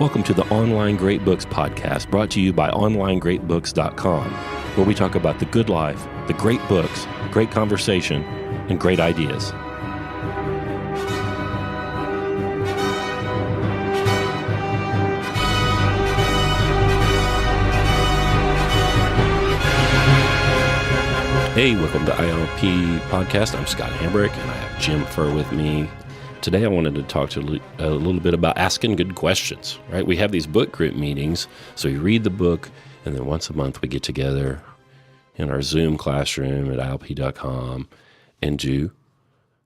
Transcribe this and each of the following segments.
Welcome to the Online Great Books podcast, brought to you by onlinegreatbooks.com, where we talk about the good life, the great books, great conversation, and great ideas. Hey, welcome to ILP Podcast. I'm Scott Hambrick, and I have Jim Furr with me. Today I wanted to talk to a little bit about asking good questions, right? We have these book group meetings, so we read the book, and then once a month we get together in our Zoom classroom at ILP.com and do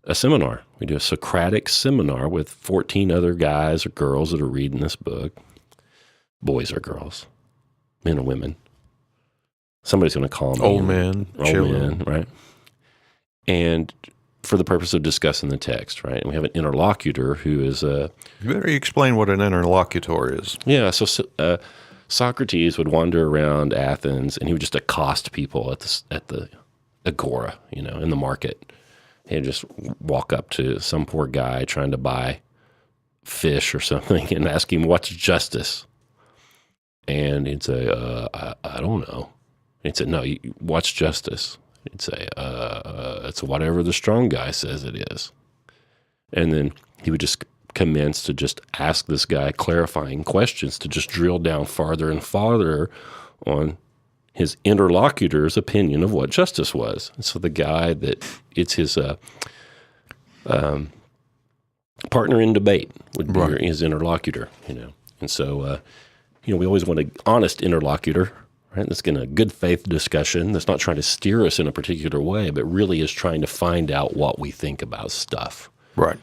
a seminar. We do a Socratic seminar with 14 other guys or girls that are reading this book. Boys or girls, men or women. Somebody's going to call me. Old men, right? And for the purpose of discussing the text, right? And we have an interlocutor who is You better explain what an interlocutor is. Yeah, so Socrates would wander around Athens, and he would just accost people at the agora, in the market. He'd just walk up to some poor guy trying to buy fish or something and ask him, "What's justice?" And he'd say, I don't know. He'd say, "No, what's justice?" He'd say, it's whatever the strong guy says it is. And then he would just commence to just ask this guy clarifying questions to just drill down farther and farther on his interlocutor's opinion of what justice was. And so the guy it's his partner in debate would be his interlocutor, And so, we always want an honest interlocutor, right? That's going to good faith discussion that's not trying to steer us in a particular way, but really is trying to find out what we think about stuff. Right.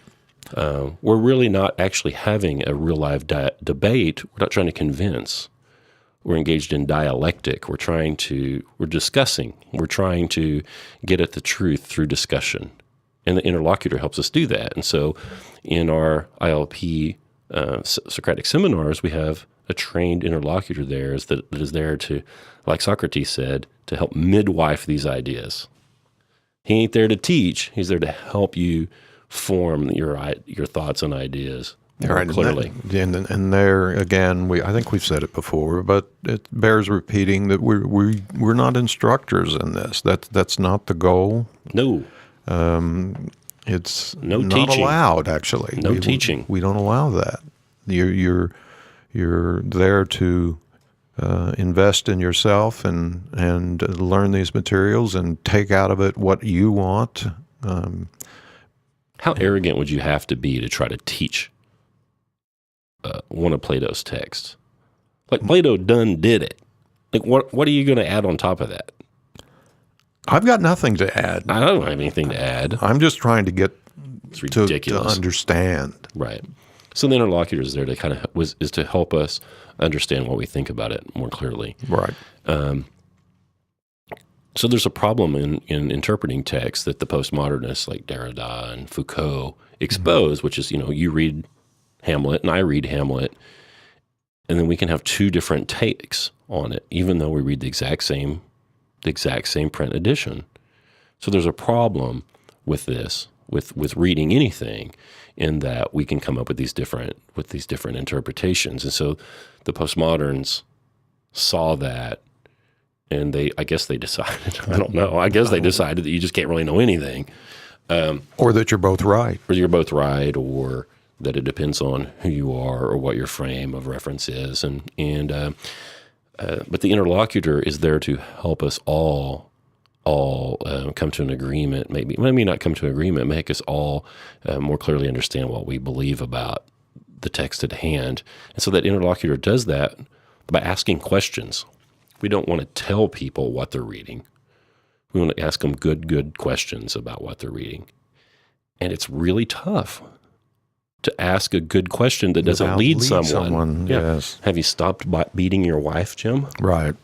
We're really not actually having a real live debate. We're not trying to convince. We're engaged in dialectic. We're discussing. We're trying to get at the truth through discussion. And the interlocutor helps us do that. And so in our ILP Socratic seminars, we have a trained interlocutor there that is there to, like Socrates said, to help midwife these ideas. He ain't there to teach. He's there to help you form your thoughts and ideas more clearly. And there again, I think we've said it before, but it bears repeating that we're not instructors in this. That's not the goal. No. It's no not teaching. Allowed, actually. No teaching. We don't allow that. You're there to invest in yourself and learn these materials and take out of it what you want. How arrogant would you have to be to try to teach one of Plato's texts? Like, Plato done did it. Like, what are you going to add on top of that? I've got nothing to add. I don't have anything to add. I'm just trying to get to understand. Right. So the interlocutor is there to is to help us understand what we think about it more clearly. Right. So there's a problem in interpreting text that the postmodernists like Derrida and Foucault expose, which is, you read Hamlet and I read Hamlet, and then we can have two different takes on it, even though we read the exact same print edition. So there's a problem with this, with reading anything, in that we can come up with these different interpretations. And so the postmoderns saw that, and I guess they decided, I don't know, they decided that you just can't really know anything. Or that you're both right. Or you're both right, or that it depends on who you are or what your frame of reference is. But the interlocutor is there to help us all come to an agreement, maybe not come to an agreement, make us all more clearly understand what we believe about the text at hand. And so that interlocutor does that by asking questions. We don't want to tell people what they're reading. We want to ask them good questions about what they're reading. And it's really tough to ask a good question that doesn't lead someone. Yeah. Yes. Have you stopped beating your wife, Jim? Right.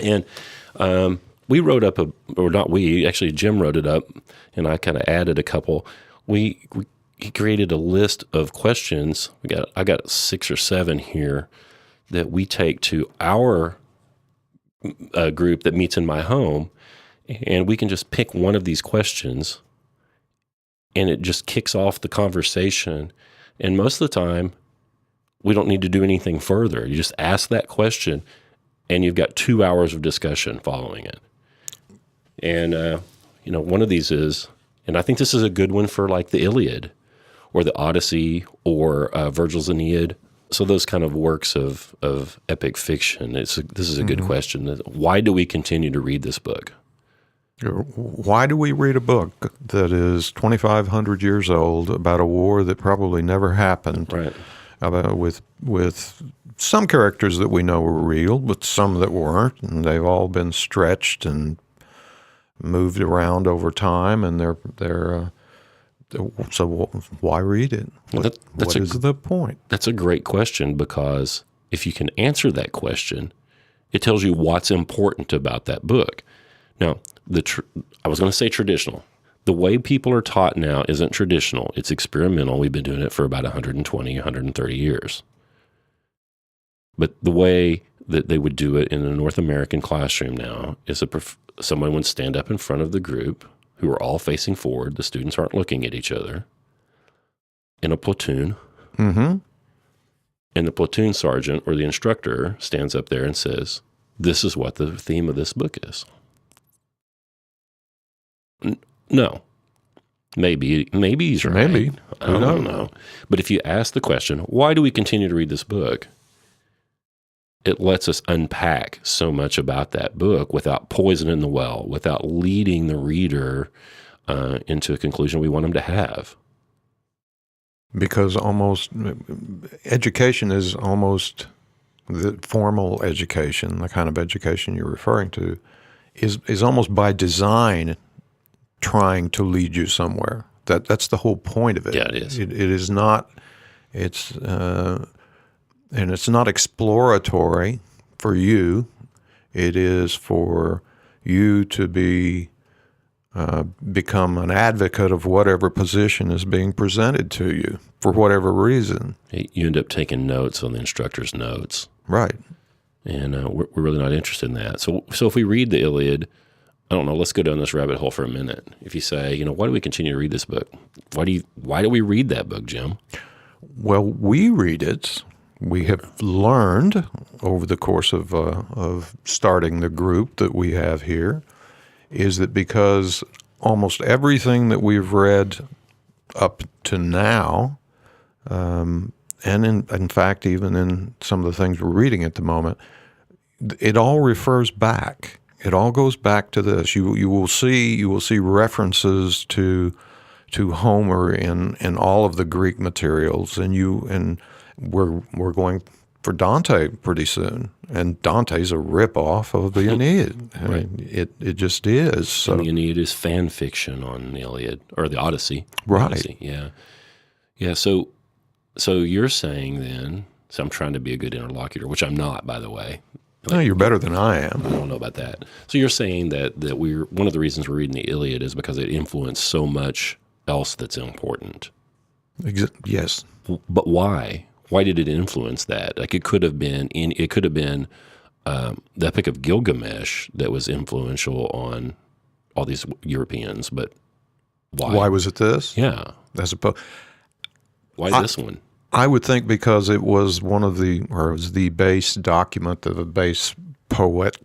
And we wrote up actually Jim wrote it up, and I kind of added a couple. He created a list of questions. I got 6 or 7 here that we take to our group that meets in my home, and we can just pick one of these questions, and it just kicks off the conversation. And most of the time, we don't need to do anything further. You just ask that question, and you've got 2 hours of discussion following it. And, one of these is, and I think this is a good one for like the Iliad or the Odyssey or Virgil's Aeneid. So those kind of works of epic fiction. This is a good question. Why do we continue to read this book? Why do we read a book that is 2,500 years old about a war that probably never happened? Right. With some characters that we know were real, but some that weren't, and they've all been stretched and moved around over time, and so why read it? What is the point? That's a great question, because if you can answer that question, it tells you what's important about that book. Now, I was going to say traditional. The way people are taught now isn't traditional. It's experimental. We've been doing it for about 120, 130 years. But the way that they would do it in a North American classroom now is someone would stand up in front of the group who are all facing forward. The students aren't looking at each other. In a platoon. Mm-hmm. And the platoon sergeant or the instructor stands up there and says, this is what the theme of this book is. No. Maybe he's right. Maybe. I don't know. But if you ask the question, why do we continue to read this book? It lets us unpack so much about that book without poisoning the well, without leading the reader into a conclusion we want them to have. Because education is almost the formal education, the kind of education you're referring to, is almost by design trying to lead you somewhere. That's the whole point of it. Yeah, it is. It is not. It's and it's not exploratory for you. It is for you to become an advocate of whatever position is being presented to you for whatever reason. You end up taking notes on the instructor's notes, right? And we're really not interested in that. So if we read the Iliad, I don't know, let's go down this rabbit hole for a minute. If you say, why do we continue to read this book? Why do we read that book, Jim? Well, we read it. We have learned over the course of starting the group that we have here is that because almost everything that we've read up to now, and in fact, even in some of the things we're reading at the moment, it all refers back. It all goes back to this. You will see references to Homer in all of the Greek materials, and we're going for Dante pretty soon, and Dante's a rip-off of the Aeneid. Right. It just is. So. And the Aeneid is fan fiction on the Iliad, or the Odyssey. Right. Odyssey, yeah. Yeah, so you're saying then, so I'm trying to be a good interlocutor, which I'm not, by the way. No, you're better than I am. I don't know about that. So you're saying that one of the reasons we're reading the Iliad is because it influenced so much else that's important. Yes. But why? Why did it influence that? Like it could have been the Epic of Gilgamesh that was influential on all these Europeans, but why? Why was it this? Yeah. Why this one? I would think because it was it was the base document of the base poet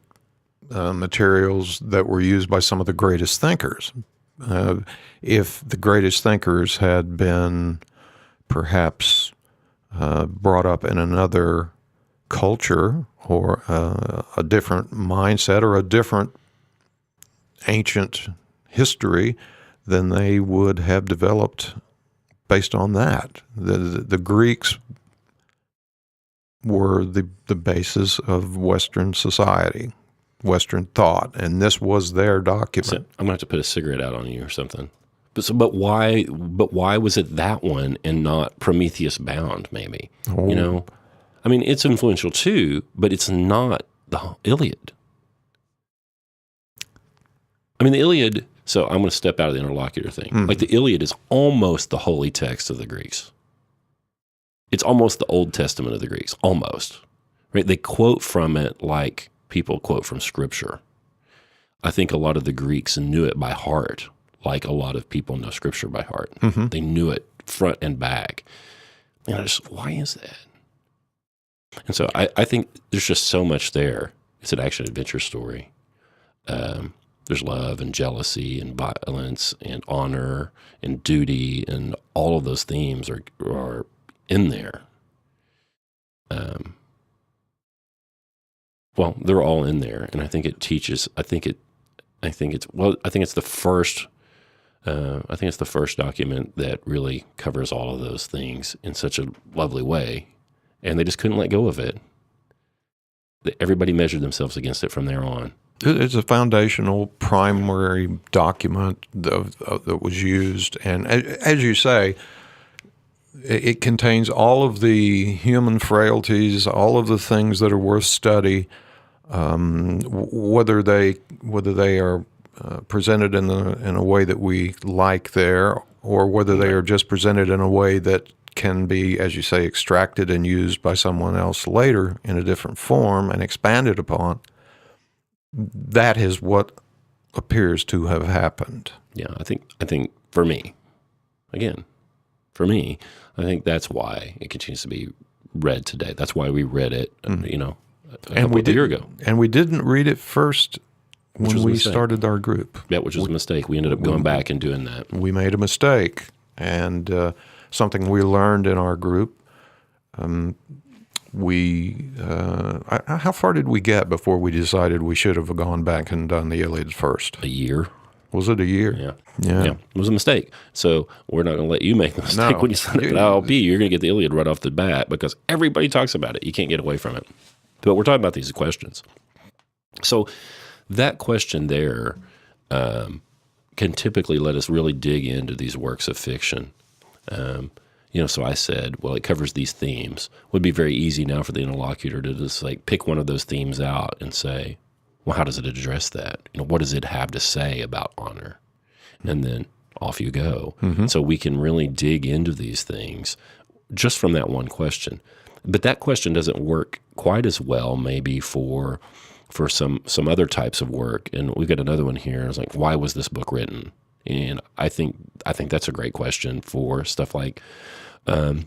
materials that were used by some of the greatest thinkers. If the greatest thinkers had been perhaps brought up in another culture or a different mindset or a different ancient history, then they would have developed based on that. The Greeks were the basis of Western society, Western thought, and this was their document. So I'm going to have to put a cigarette out on you or something. But why was it that one and not Prometheus Bound, maybe? Oh. I mean, it's influential too, but it's not the Iliad. I mean, the Iliad, so I'm going to step out of the interlocutor thing. Mm-hmm. Like the Iliad is almost the holy text of the Greeks. It's almost the Old Testament of the Greeks, almost. Right? They quote from it like people quote from Scripture. I think a lot of the Greeks knew it by heart, like a lot of people know Scripture by heart. Mm-hmm. They knew it front and back. And why is that? And so I think there's just so much there. It's an action-adventure story. There's love and jealousy and violence and honor and duty, and all of those themes are in there. Well, they're all in there, and I think it teaches. I think it's the first. I think it's the first document that really covers all of those things in such a lovely way, and they just couldn't let go of it. Everybody measured themselves against it from there on. It's a foundational primary document that was used, and as you say, it contains all of the human frailties, all of the things that are worth study, whether they are presented in a way that we like there, or whether they are just presented in a way that can be, as you say, extracted and used by someone else later in a different form and expanded upon. That is what appears to have happened. Yeah, I think for me, I think that's why it continues to be read today. That's why we read it, a year ago. And we didn't read it first when we started our group. Yeah, which was a mistake. We ended up going back and doing that. We made a mistake, and something we learned in our group. How far did we get before we decided we should have gone back and done the Iliad first? A year. Was it a year? Yeah. It was a mistake. So we're not going to let you make the mistake when you sign up for the ILP. You're going to get the Iliad right off the bat because everybody talks about it. You can't get away from it. But we're talking about these questions. So that question there can typically let us really dig into these works of fiction. So I said, well, it covers these themes. It would be very easy now for the interlocutor to just pick one of those themes out and say, well, how does it address that? What does it have to say about honor? And then off you go. Mm-hmm. So we can really dig into these things just from that one question. But that question doesn't work quite as well maybe for some other types of work. And we've got another one here. It's why was this book written? And I think that's a great question for stuff like, the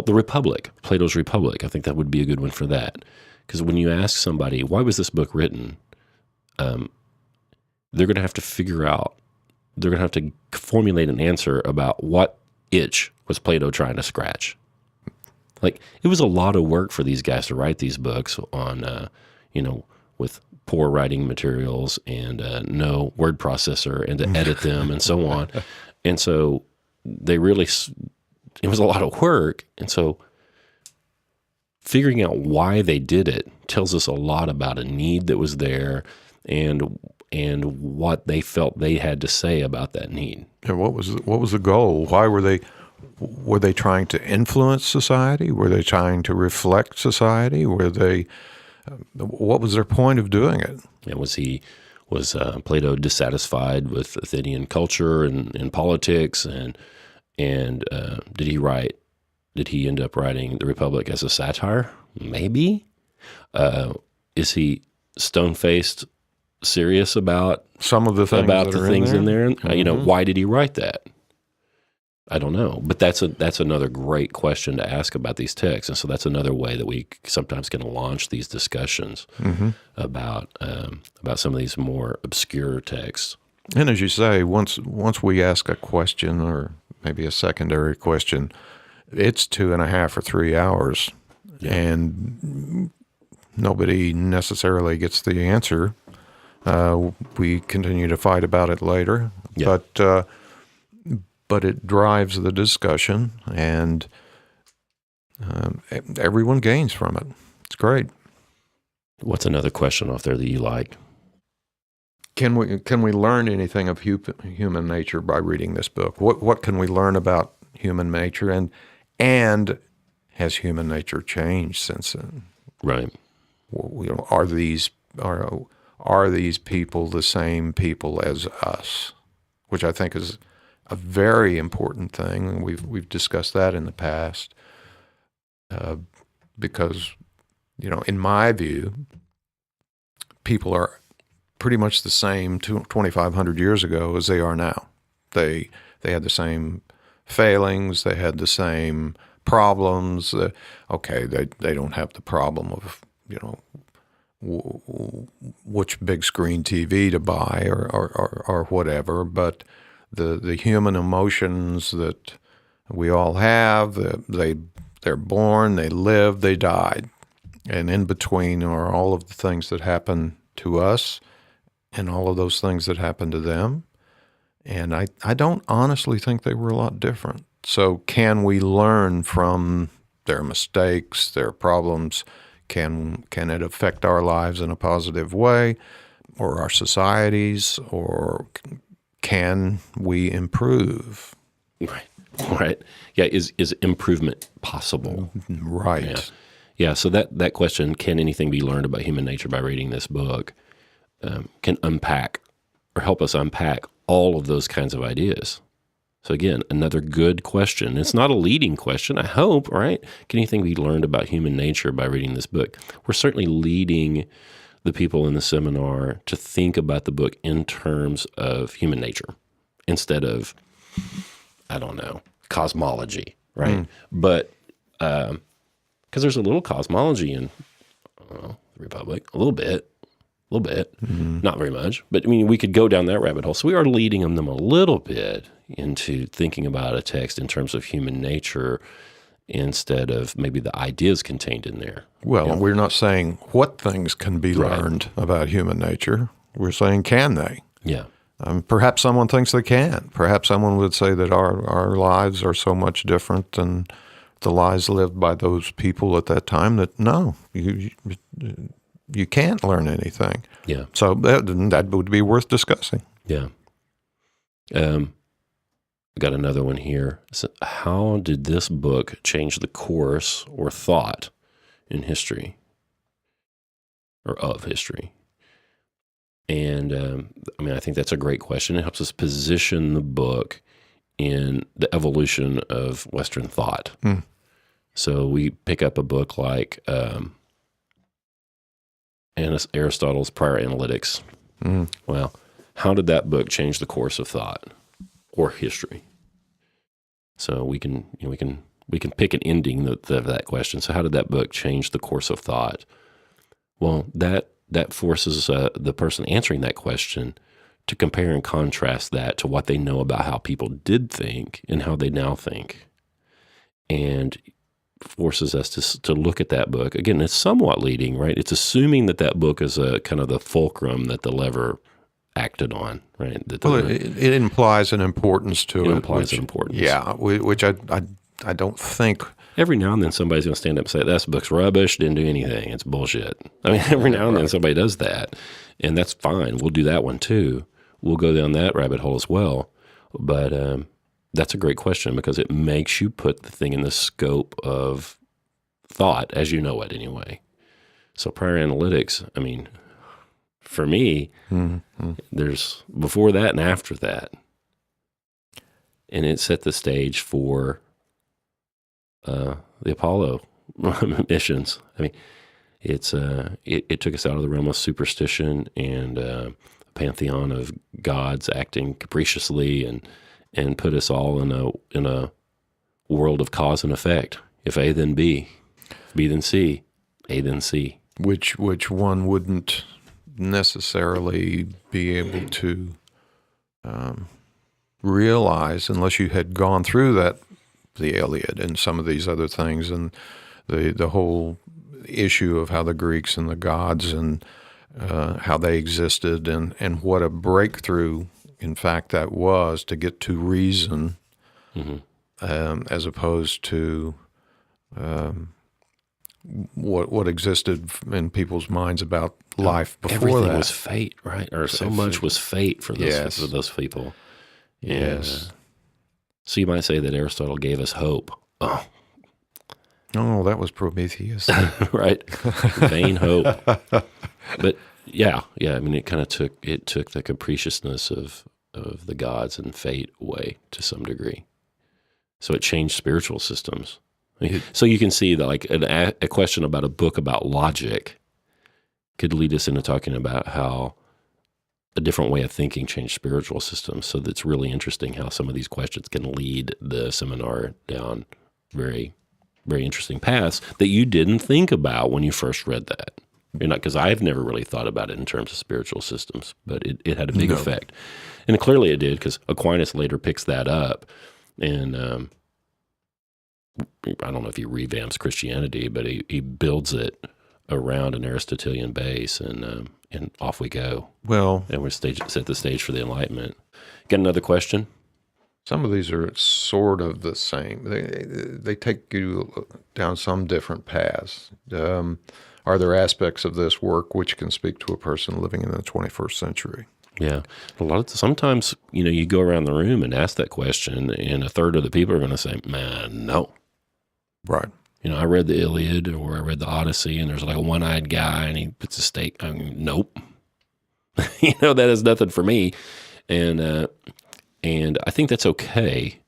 Republic, Plato's Republic. I think that would be a good one for that. Because when you ask somebody, why was this book written? They're going to have to figure out, they're going to have to formulate an answer about what itch was Plato trying to scratch. It was a lot of work for these guys to write these books on, with poor writing materials and no word processor and to edit them and so on. And so it was a lot of work. And so figuring out why they did it tells us a lot about a need that was there and what they felt they had to say about that need. And what was the goal? Why were they trying to influence society? Were they trying to reflect society? What was their point of doing it? And was Plato dissatisfied with Athenian culture and politics and did he end up writing the Republic as a satire? Maybe. Is he stone-faced serious about some of the things in there? Mm-hmm. Why did he write that? I don't know, but that's another great question to ask about these texts, and so that's another way that we sometimes can launch these discussions about some of these more obscure texts. And as you say, once we ask a question or maybe a secondary question, it's 2.5 or 3 hours, and nobody necessarily gets the answer. We continue to fight about it later, but it drives the discussion, and everyone gains from it. It's great. What's another question off there that you like? Can we learn anything of human nature by reading this book? What can we learn about human nature, and has human nature changed since then? Right. Are these people the same people as us? Which I think is a very important thing. We've discussed that in the past, because in my view, people are pretty much the same 2,500 years ago as they are now. They had the same failings, they had the same problems. Okay, they don't have the problem of, which big screen TV to buy or whatever, but the human emotions that we all have, they're born, they live, they died. And in between are all of the things that happen to us and all of those things that happen to them. And I don't honestly think they were a lot different. So can we learn from their mistakes, their problems? Can it affect our lives in a positive way, or our societies, or can we improve? Right. Yeah, is improvement possible? Right. Yeah, so that question, can anything be learned about human nature by reading this book, can unpack or help us unpack all of those kinds of ideas. So again, another good question. It's not a leading question, I hope, right? Can anything be learned about human nature by reading this book? We're certainly leading the people in the seminar to think about the book in terms of human nature instead of, I don't know, cosmology, right? But because there's a little cosmology in the Republic, a little bit, not very much. But I mean, we could go down that rabbit hole. So we are leading them a little bit into thinking about a text in terms of human nature instead of maybe the ideas contained in there. Well, we're not saying what things can be learned about human nature. We're saying, can they? Yeah. Perhaps someone thinks they can. Perhaps someone would say that our lives are so much different than the lives lived by those people at that time that, no, you can't learn anything. Yeah. So that would be worth discussing. Yeah. I got another one here. So how did this book change the course or thought in history or of history? And I mean, I think that's a great question. It helps us position the book in the evolution of Western thought. So we pick up a book like Aristotle's Prior Analytics. Well, how did that book change the course of thought or history? So we can pick an ending of that question. So how did that book change the course of thought? Well, that forces the person answering that question to compare and contrast that to what they know about how people did think and how they now think, and forces us to look at that book. Again, it's somewhat leading, right? It's assuming that book is a kind of the fulcrum that the lever acted on, right? It implies an importance to it. It implies an importance. Yeah, which I don't think. Every now and then somebody's going to stand up and say, that book's rubbish, didn't do anything, it's bullshit. I mean, every now and then somebody does that, and that's fine. We'll do that one too. We'll go down that rabbit hole as well. But that's a great question because it makes you put the thing in the scope of thought as you know it anyway. So prior analytics, I mean, for me, there's before that and after that. And it set the stage for the Apollo missions. I mean, it took us out of the realm of superstition and a pantheon of gods acting capriciously and put us all in a world of cause and effect. If A, then B. If B, then C. A, then C. Which one wouldn't necessarily be able to realize unless you had gone through the Iliad and some of these other things, and the whole issue of how the Greeks and the gods and how they existed, and what a breakthrough, in fact, that was to get to reason, as opposed to what existed in people's minds about life before Everything that. was fate, right? Or so much was fate for those people. Yes. So you might say that Aristotle gave us hope. Oh, that was Prometheus. right? Vain hope. But yeah. I mean, it kind of took the capriciousness of the gods and fate away to some degree. So it changed spiritual systems. So you can see that, like, a question about a book about logic could lead us into talking about how a different way of thinking changed spiritual systems. So that's really interesting how some of these questions can lead the seminar down very very interesting paths that you didn't think about when you first read that. Because I've never really thought about it in terms of spiritual systems, but it had a big effect. And clearly it did, because Aquinas later picks that up, and I don't know if he revamps Christianity, but he builds it around an Aristotelian base, and off we go. Well, and we set the stage for the Enlightenment. Got another question? Some of these are sort of the same. They take you down some different paths. Are there aspects of this work which can speak to a person living in the 21st century? Yeah. Sometimes, you go around the room and ask that question, and a third of the people are going to say, man, no. Right. I read the Iliad or I read the Odyssey, and there's like a one-eyed guy, and he puts a stake. I mean, nope. That is nothing for me. And I think that's okay,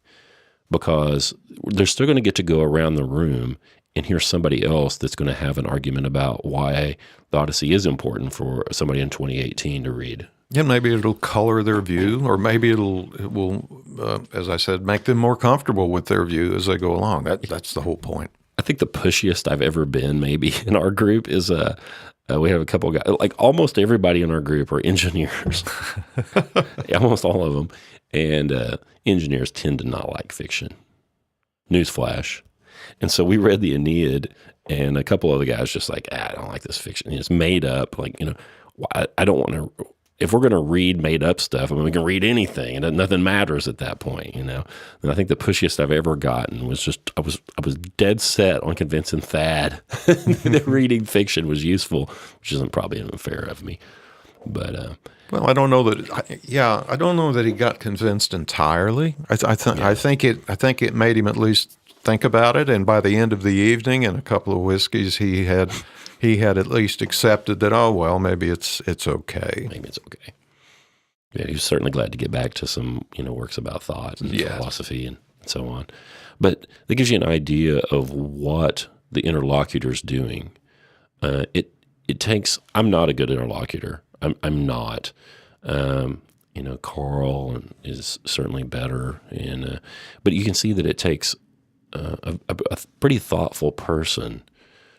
because they're still going to get to go around the room and hear somebody else that's going to have an argument about why the Odyssey is important for somebody in 2018 to read. Yeah, maybe it'll color their view, or maybe it will, as I said, make them more comfortable with their view as they go along. That's the whole point. I think the pushiest I've ever been maybe in our group is we have a couple of guys, like almost everybody in our group are engineers, almost all of them. And engineers tend to not like fiction. Newsflash. And so we read the Aeneid, and a couple of the guys just like, I don't like this fiction. It's made up. Like, I don't want to. If we're going to read made up stuff, we can read anything, and nothing matters at that point, And I think the pushiest I've ever gotten was just I was dead set on convincing Thad that reading fiction was useful, which isn't probably unfair of me, but. Well, I don't know that. I don't know that he got convinced entirely. I think it made him at least think about it. And by the end of the evening and a couple of whiskeys, he had at least accepted that. Oh well, maybe it's okay. Maybe it's okay. Yeah, he was certainly glad to get back to some works about thought and philosophy and so on. But that gives you an idea of what the interlocutor's doing. It takes. I'm not a good interlocutor. I'm not. Carl is certainly better, but you can see that it takes a pretty thoughtful person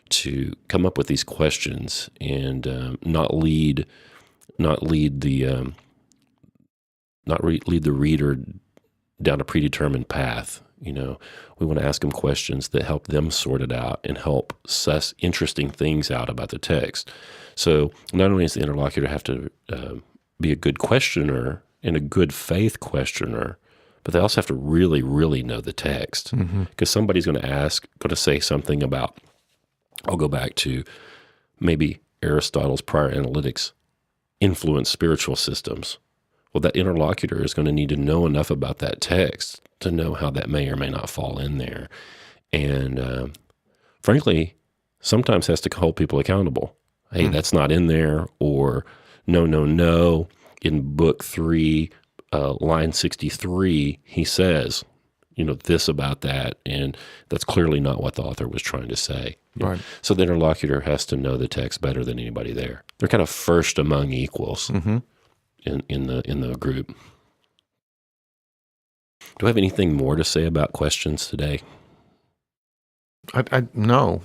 to come up with these questions and not lead the reader down a predetermined path. We want to ask them questions that help them sort it out and help suss interesting things out about the text. So not only does the interlocutor have to be a good questioner and a good faith questioner, but they also have to really, really know the text. Because somebody's going to say something about, I'll go back to maybe Aristotle's prior analytics influence spiritual systems. Well, that interlocutor is going to need to know enough about that text to know how that may or may not fall in there. And frankly, sometimes has to hold people accountable. Hey, that's not in there, or no. In book 3, line 63, he says, this about that, and that's clearly not what the author was trying to say. Right. So the interlocutor has to know the text better than anybody there. They're kind of first among equals in the group. Do I have anything more to say about questions today? No.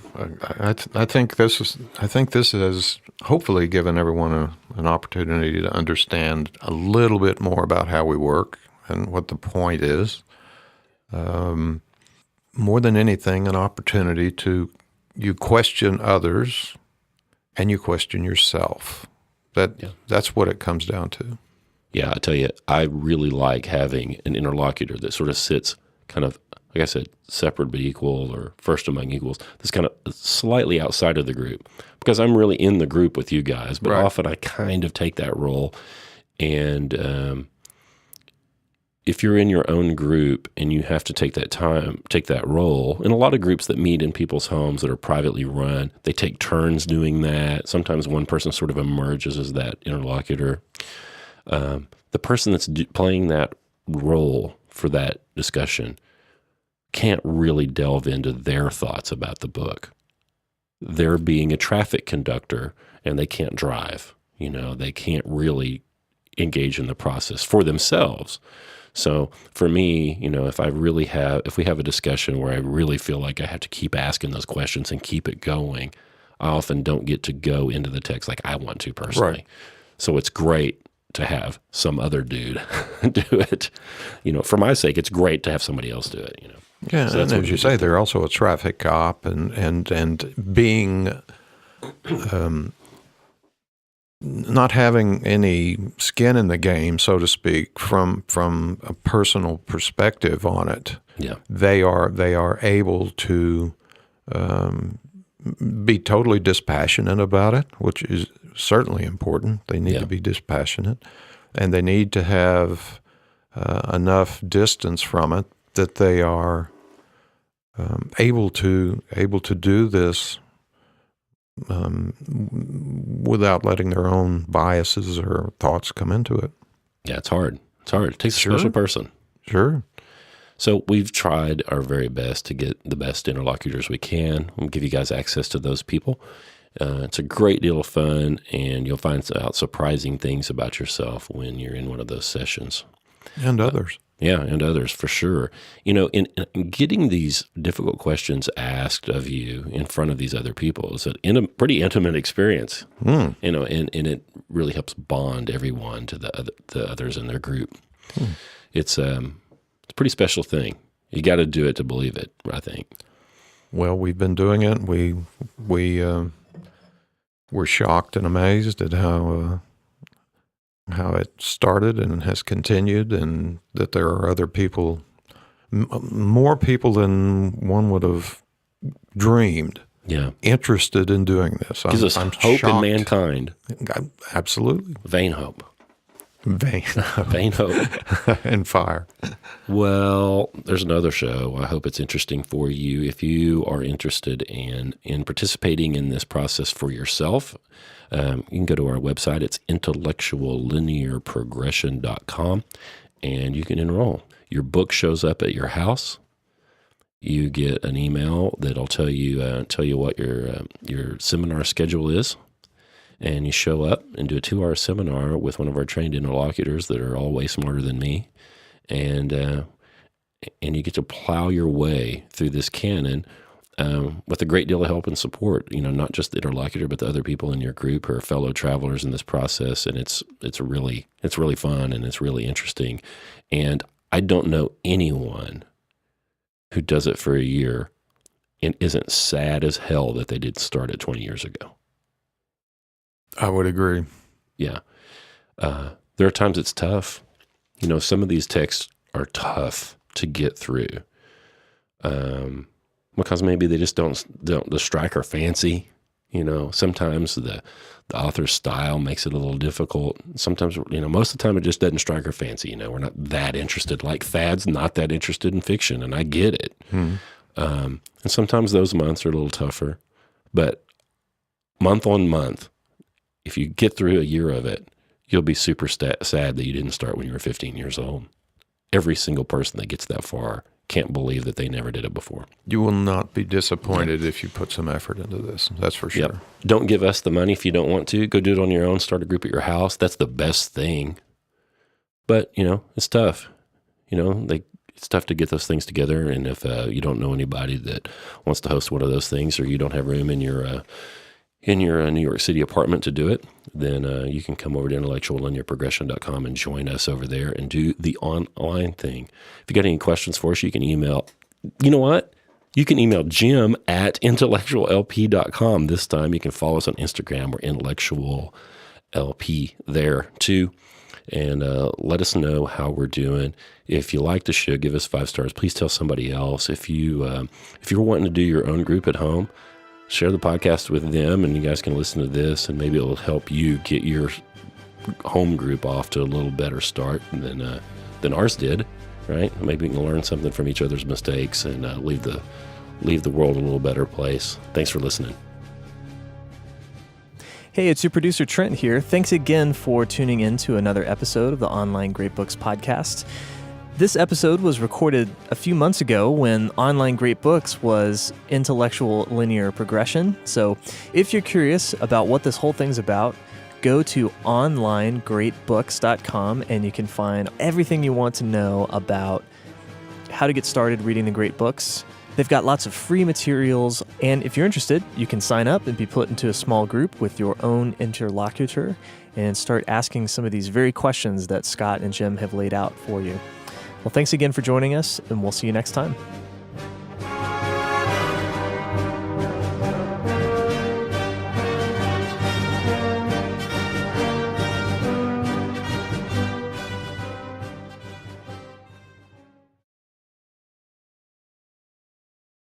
I think this has hopefully given everyone an opportunity to understand a little bit more about how we work and what the point is. More than anything, an opportunity to you question others and you question yourself. That's what it comes down to. Yeah, I tell you, I really like having an interlocutor that sort of sits kind of, like I said, separate but equal, or first among equals, that's kind of slightly outside of the group. Because I'm really in the group with you guys, but often I kind of take that role. And if you're in your own group and you have to take that role, in a lot of groups that meet in people's homes that are privately run, they take turns doing that. Sometimes one person sort of emerges as that interlocutor. The person that's playing that role for that discussion can't really delve into their thoughts about the book. They're being a traffic conductor, and they can't drive. They can't really engage in the process for themselves. So for me, if we have a discussion where I really feel like I have to keep asking those questions and keep it going, I often don't get to go into the text like I want to personally. Right. So it's great to have some other dude do it. For my sake, it's great to have somebody else do it. Yeah, So and as you say, they're also a traffic cop, and being not having any skin in the game, so to speak, from a personal perspective on it. Yeah, they are able to be totally dispassionate about it, which is certainly important. They need to be dispassionate, and they need to have enough distance from it that they are able to do this without letting their own biases or thoughts come into it. Yeah, it's hard. It's hard. It takes a special person. Sure. So we've tried our very best to get the best interlocutors we can. We'll give you guys access to those people. It's a great deal of fun, and you'll find out surprising things about yourself when you're in one of those sessions. And others. Yeah, and others for sure. In getting these difficult questions asked of you in front of these other people is a pretty intimate experience. And it really helps bond everyone to the others in their group. It's a pretty special thing. You got to do it to believe it, I think. Well, we've been doing it. We're shocked and amazed at how it started and has continued, and that there are other people, more people than one would have dreamed, interested in doing this. Gives us I'm hope shocked. in mankind. Absolutely. Vain hope. Vain hope. And fire. Well, there's another show. I hope it's interesting for you. If you are interested in participating in this process for yourself, you can go to our website. It's intellectuallinearprogression.com, and you can enroll. Your book shows up at your house. You get an email that'll tell you what your seminar schedule is, and you show up and do a 2-hour seminar with one of our trained interlocutors that are all way smarter than me, and you get to plow your way through this canon with a great deal of help and support. Not just the interlocutor, but the other people in your group who are fellow travelers in this process, and it's really fun and it's really interesting. And I don't know anyone who does it for a year and isn't sad as hell that they did start it 20 years ago. I would agree. Yeah. There are times it's tough. Some of these texts are tough to get through because maybe they just don't strike our fancy. Sometimes the author's style makes it a little difficult. Sometimes, most of the time it just doesn't strike our fancy. We're not that interested. Like Thad's not that interested in fiction, and I get it. And sometimes those months are a little tougher. But month on month, if you get through a year of it, you'll be super sad that you didn't start when you were 15 years old. Every single person that gets that far can't believe that they never did it before. You will not be disappointed if you put some effort into this. That's for sure. Yep. Don't give us the money if you don't want to. Go do it on your own. Start a group at your house. That's the best thing. But, it's tough. It's tough to get those things together. And if you don't know anybody that wants to host one of those things, or you don't have room in your New York City apartment to do it, then you can come over to intellectuallinearprogression.com and join us over there and do the online thing. If you got any questions for us, you can email, you know what? You can email Jim at intellectuallp.com. This time you can follow us on Instagram or intellectuallp there too. And let us know how we're doing. If you like the show, give us 5 stars. Please tell somebody else. If you're wanting to do your own group at home, share the podcast with them, and you guys can listen to this, and maybe it'll help you get your home group off to a little better start than ours did, right? Maybe we can learn something from each other's mistakes and leave the world a little better place. Thanks for listening. Hey, it's your producer Trent here. Thanks again for tuning in to another episode of the Online Great Books podcast. This episode was recorded a few months ago when Online Great Books was Intellectual Linear Progression. So if you're curious about what this whole thing's about, go to onlinegreatbooks.com and you can find everything you want to know about how to get started reading the great books. They've got lots of free materials, and if you're interested, you can sign up and be put into a small group with your own interlocutor and start asking some of these very questions that Scott and Jim have laid out for you. Well, thanks again for joining us, and we'll see you next time.